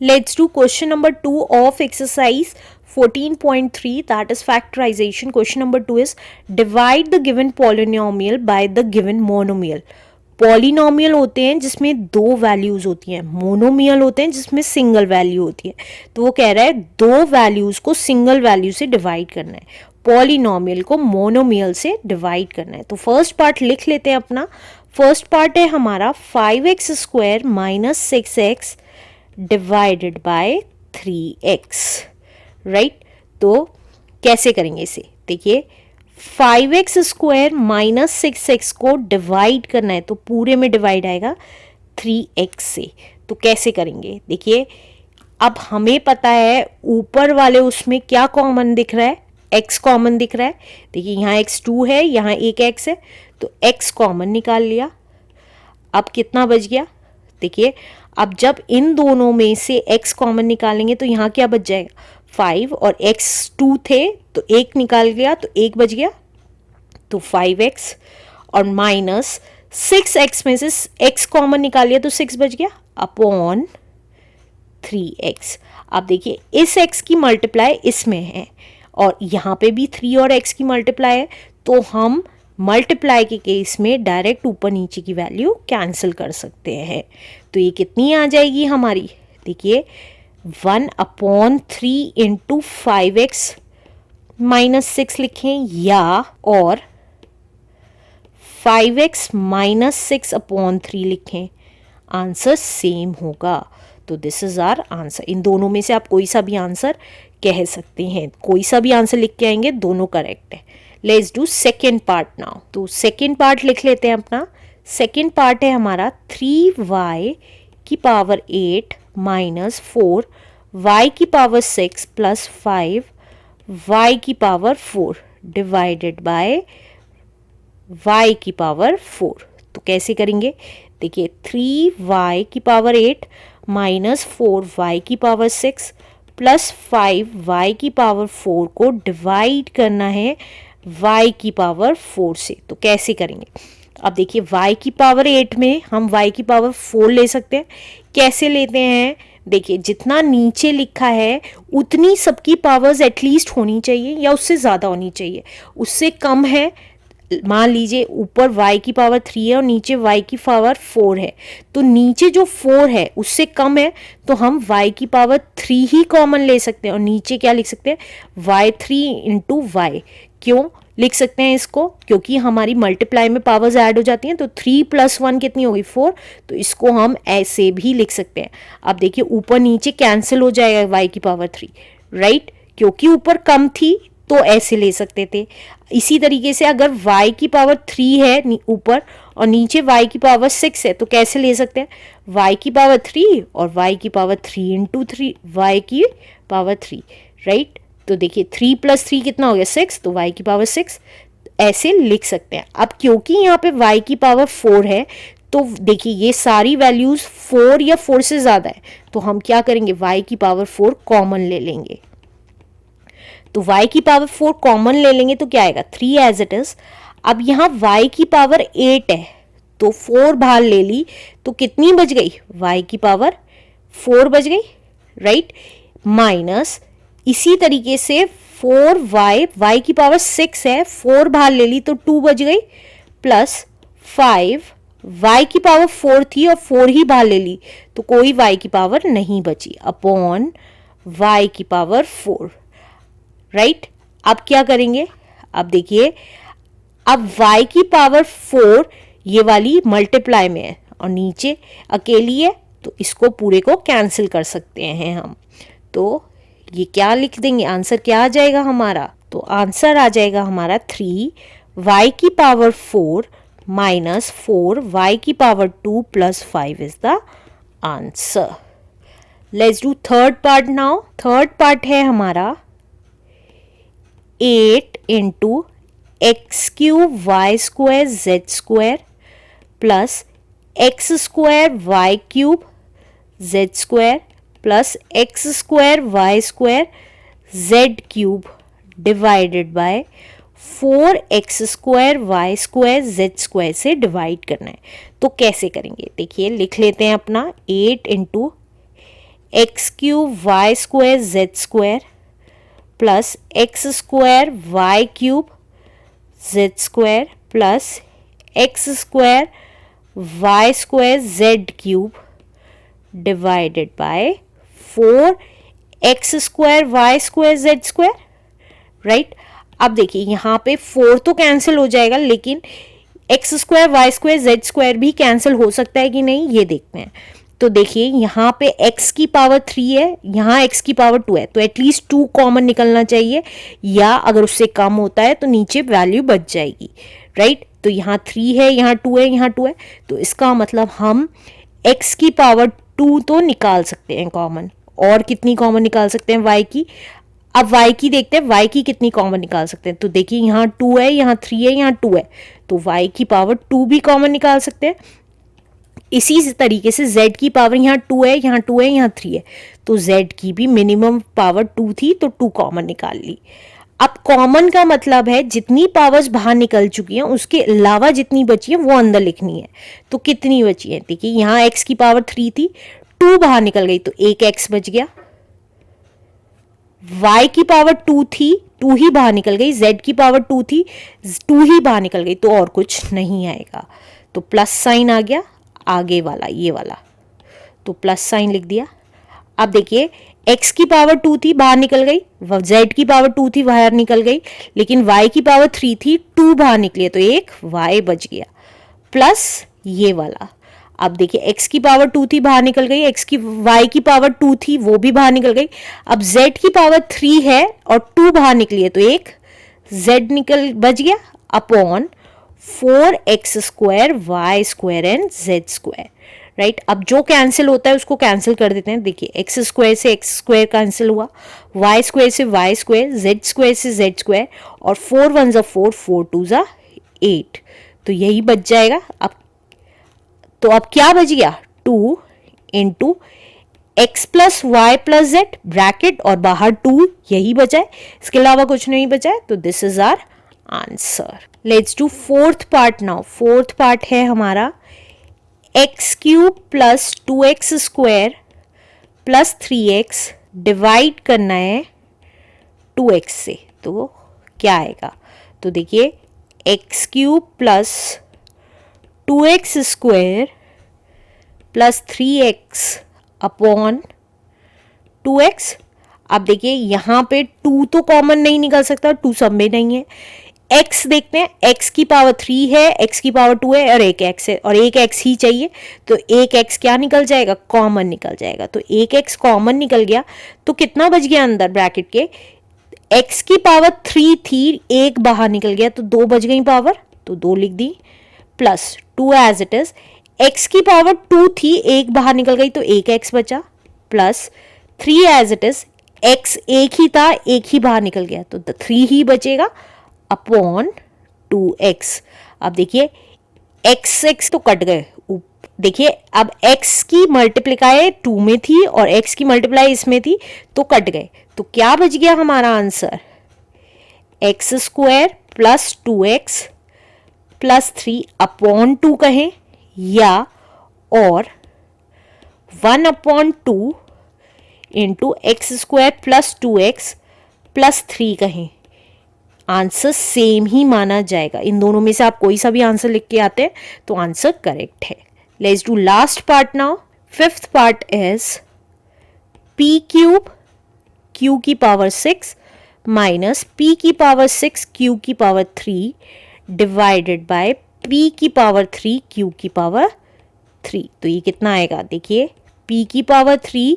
Let's do question number 2 of exercise 14.3, that is factorization. Question number 2 is divide the given polynomial by the given monomial. Polynomial होते हैं जिसमें दो values होती हैं, monomial होते हैं जिसमें सिंगल वैल्यू होती है. तो वो कह रहा है दो वैल्यूज को सिंगल वैल्यू से डिवाइड करना है, पॉलिनोमियल को मोनोमियल से डिवाइड करना है. तो फर्स्ट पार्ट लिख लेते हैं अपना. फर्स्ट पार्ट है हमारा 5x² minus 6x divided by 3x, right. तो कैसे करेंगे इसे, देखिए 5x² माइनस 6x को डिवाइड करना है तो पूरे में डिवाइड आएगा 3x से. तो कैसे करेंगे, देखिए अब हमें पता है ऊपर वाले उसमें क्या कॉमन दिख रहा है, x कॉमन दिख रहा है. देखिए यहाँ x2 है, यहाँ एक x है, तो x कॉमन निकाल लिया. अब कितना बच गया, देखिए अब जब इन दोनों में से x कॉमन निकालेंगे तो यहाँ क्या बच जाएगा 5, और x2 थे तो एक निकाल गया तो एक बच गया, तो 5x, और माइनस 6x में से x कॉमन निकाल लिया तो 6 बच गया अपॉन 3x. अब देखिए इस x की मल्टीप्लाई इसमें है और यहाँ पे भी 3 और x की मल्टीप्लाई है, तो हम मल्टीप्लाई के केस में डायरेक्ट ऊपर नीचे की वैल्यू कैंसिल कर सकते हैं. तो ये कितनी आ जाएगी हमारी, देखिए 1/3 इंटू 5x माइनस 6 लिखें या और 5x माइनस 6/3 लिखें, आंसर सेम होगा. तो दिस इज आवर आंसर. इन दोनों में से आप कोई सा भी आंसर कह सकते हैं, कोई सा भी आंसर लिख के आएंगे, दोनों करेक्ट है. Let's do second part now. तो सेकेंड पार्ट लिख लेते हैं अपना. सेकेंड पार्ट है हमारा 3y की पावर 8 माइनस 4 y की पावर 6 प्लस 5 y की पावर 4 डिवाइडेड बाय y की पावर 4. तो कैसे करेंगे, देखिए 3y की पावर 8 माइनस 4y की पावर 6 प्लस 5y की पावर 4 को डिवाइड करना है y की पावर 4 से. तो कैसे करेंगे, अब देखिए y की पावर 8 में हम y की पावर 4 ले सकते हैं. कैसे लेते हैं, देखिए जितना नीचे लिखा है उतनी सबकी पावर्स एटलीस्ट होनी चाहिए या उससे ज़्यादा होनी चाहिए. उससे कम है, मान लीजिए ऊपर y की पावर 3 है और नीचे y की पावर 4 है, तो नीचे जो 4 है उससे कम है तो हम y की पावर 3 ही कॉमन ले सकते हैं और नीचे क्या लिख सकते हैं y3 इंटू वाई. क्यों लिख सकते हैं इसको, क्योंकि हमारी मल्टीप्लाई में पावर्स ऐड हो जाती हैं, तो 3 + 1 कितनी होगी 4, तो इसको हम ऐसे भी लिख सकते हैं. अब देखिए ऊपर नीचे कैंसिल हो जाएगा y की पावर 3, राइट, क्योंकि ऊपर कम थी तो ऐसे ले सकते थे. इसी तरीके से अगर y की पावर 3 है ऊपर और नीचे y की पावर 6 है तो कैसे ले सकते हैं, y की पावर 3 और y की पावर 3 इंटू 3 y की पावर 3, राइट. तो देखिए 3 + 3 कितना हो गया 6, तो y की पावर 6 ऐसे लिख सकते हैं. अब क्योंकि यहाँ पे y की पावर 4 है तो देखिए ये सारी वैल्यूज 4 या 4 से ज़्यादा है, तो हम क्या करेंगे y की पावर 4 कॉमन ले लेंगे. तो y की पावर 4 कॉमन ले लेंगे तो क्या आएगा 3 एज इट इज. अब यहाँ y की पावर 8 है तो 4 बाहर ले ली तो कितनी बच गई y की पावर 4 बच गई, राइट. माइनस इसी तरीके से 4y की पावर 6 है, 4 बाहर ले ली तो 2 बच गई, प्लस 5 y की पावर 4 थी और 4 ही बाहर ले ली तो कोई y की पावर नहीं बची अपॉन y की पावर 4, राइट. अब क्या करेंगे, अब देखिए अब y की पावर 4 ये वाली मल्टीप्लाई में है और नीचे अकेली है तो इसको पूरे को कैंसिल कर सकते हैं हम. तो ये क्या लिख देंगे, आंसर क्या आ जाएगा हमारा, तो आंसर आ जाएगा हमारा 3y की पावर 4 माइनस 4y की power 2 plus 5 is the answer. Let's do third part now. Third part है हमारा 8 into x³ y² z² plus x² y³ z² plus x² y² z³ divided by 4x² y² z² से divide करना है. तो कैसे करेंगे, देखिए लिख लेते हैं अपना 8 into x cube y square z square plus x square y cube z square plus x square y square z cube divided by 4x square y square z square, right. अब देखिए यहाँ पे 4 तो कैंसिल हो जाएगा, लेकिन x square y square z square भी cancel हो सकता है कि नहीं, ये देखते हैं। तो देखिए यहाँ पे x की पावर 3 है, यहाँ x की पावर 2 है, तो एटलीस्ट 2 कॉमन निकलना चाहिए, या अगर उससे कम होता है तो नीचे वैल्यू बच जाएगी, राइट। तो यहाँ 3 है, यहाँ 2 है, यहाँ 2 है, तो इसका मतलब हम x की पावर 2 तो निकाल सकते हैं कॉमन। और कितनी कॉमन निकाल सकते हैं y की, अब y की देखते हैं y की कितनी कॉमन निकाल सकते हैं। तो देखिए यहाँ 2 है, यहाँ 3 है, यहाँ 2 है, तो y की पावर 2 भी कॉमन निकाल सकते हैं। इसी तरीके से z की पावर यहाँ 2 है, यहाँ 2 है, यहाँ 3 है, तो z की भी मिनिमम पावर 2 थी, तो 2 कॉमन निकाल ली। अब कॉमन का मतलब है जितनी पावर्स बाहर निकल चुकी हैं उसके अलावा जितनी बची है वो अंदर लिखनी है। तो कितनी बची है, देखिए यहाँ x की पावर 3 थी, 2 बाहर निकल गई तो एक x बच गया। y की पावर 2 थी, 2 ही बाहर निकल गई, z की पावर 2 थी, 2 ही बाहर निकल गई, तो और कुछ नहीं आएगा। तो प्लस साइन आ गया आगे वाला, ये वाला, तो प्लस साइन लिख दिया। अब देखिए x की पावर 2 थी, बाहर निकल गई, z की पावर 2 थी, बाहर निकल गई, लेकिन y की पावर 3 थी, 2 बाहर निकली, तो एक y बच गया, प्लस ये वाला। अब देखिए x की पावर 2 थी, बाहर निकल गई, y की पावर 2 थी, वो भी बाहर निकल गई। अब z की पावर 3 है और 2 बाहर निकली है, तो एक z निकल बच गया upon 4x square y square and z square, right. अब जो कैंसिल होता है उसको कैंसिल कर देते हैं। देखिए एक्स स्क्वायर से एक्स स्क्वायर कैंसिल हुआ, वाई स्क्वायर से वाई स्क्वायर, जेड स्क्वायर से जेड स्क्वायर, और 4 1 ज़ा 4, 4 2 ज़ा 8, तो यही बच जाएगा। अब क्या बच गया, 2 into x plus y plus z bracket और बाहर 2, यही बचा है, इसके अलावा कुछ नहीं बचा है। तो this is our answer. Let's do fourth part now. Fourth part है हमारा x cube plus 2x square plus 3x divide करना है 2x से, तो क्या आएगा। तो देखिए x cube plus 2x square plus 3x upon 2x। अब देखिए यहाँ पे 2 तो कॉमन नहीं निकल सकता, 2 सब में नहीं है। x देखते हैं, x की पावर 3 है, x की पावर 2 है और एक x है, और एक x ही चाहिए, तो एक x क्या निकल जाएगा, कॉमन निकल जाएगा। तो एक x कॉमन निकल गया, तो कितना बच गया अंदर ब्रैकेट के, x की पावर 3 थी, एक बाहर निकल गया, तो 2 बच गई पावर, तो 2 लिख दी, plus 2 as it is, x की पावर 2 थी, एक बाहर निकल गई, तो एक x बचा, plus 3 as it is, x एक ही था, एक ही बाहर निकल गया, तो 3 ही बचेगा अपॉन 2x। अब देखिए x तो कट गए, देखिए अब x की मल्टीप्लाई 2 में थी और x की मल्टीप्लाई इसमें थी, तो कट गए, तो क्या बच गया हमारा answer, x square plus 2x plus 3 upon 2 कहें, या और 1/2 into x square plus 2x plus 3 कहें। आंसर सेम ही माना जाएगा, इन दोनों में से आप कोई सा भी आंसर लिख के आते हैं तो आंसर करेक्ट है। Let's do last part now. Fifth part is p cube q की पावर 6 माइनस p की पावर 6 q की पावर 3 डिवाइडेड बाय p की पावर 3 q की पावर 3। तो ये कितना आएगा, देखिए p की पावर 3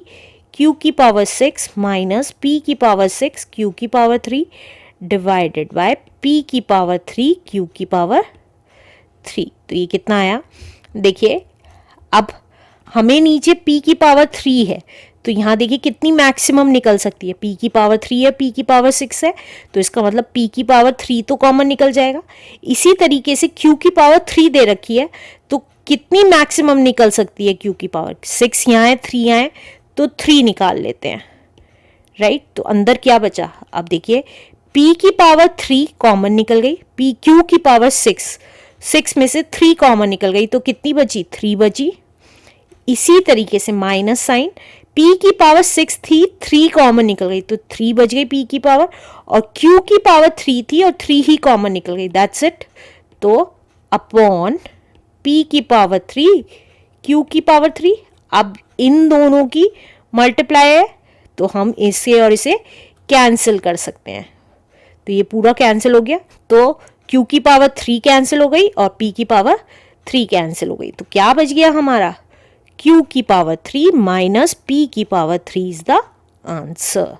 q की पावर 6 माइनस p की पावर 6 q की पावर 3 डिवाइडेड बाय p की पावर 3 q की पावर 3। तो ये कितना आया, देखिए अब हमें नीचे p की पावर 3 है, तो यहाँ देखिए कितनी मैक्सिमम निकल सकती है, p की पावर 3 है, p की पावर 6 है, तो इसका मतलब p की पावर 3 तो कॉमन निकल जाएगा। इसी तरीके से q की पावर 3 दे रखी है, तो कितनी मैक्सिमम निकल सकती है q की पावर, 6 यहाँ है, 3 यहाँ है, तो 3 निकाल लेते हैं, राइट। तो अंदर क्या बचा, अब देखिए p की पावर 3 कॉमन निकल गई, p q की पावर 6 में से 3 कॉमन निकल गई, तो कितनी बची, 3 बची। इसी तरीके से माइनस साइन, p की पावर 6 थी, 3 कॉमन निकल गई तो 3 बच गई p की पावर, और q की पावर 3 थी और 3 ही कॉमन निकल गई, दैट्स इट। तो अपॉन p की पावर 3 q की पावर 3। अब इन दोनों की मल्टीप्लाई है तो हम इसे और इसे कैंसिल कर सकते हैं, तो ये पूरा कैंसिल हो गया। तो q की पावर 3 कैंसिल हो गई और p की पावर 3 कैंसिल हो गई, तो क्या बच गया हमारा, q की पावर 3 माइनस p की पावर 3 इज द आंसर।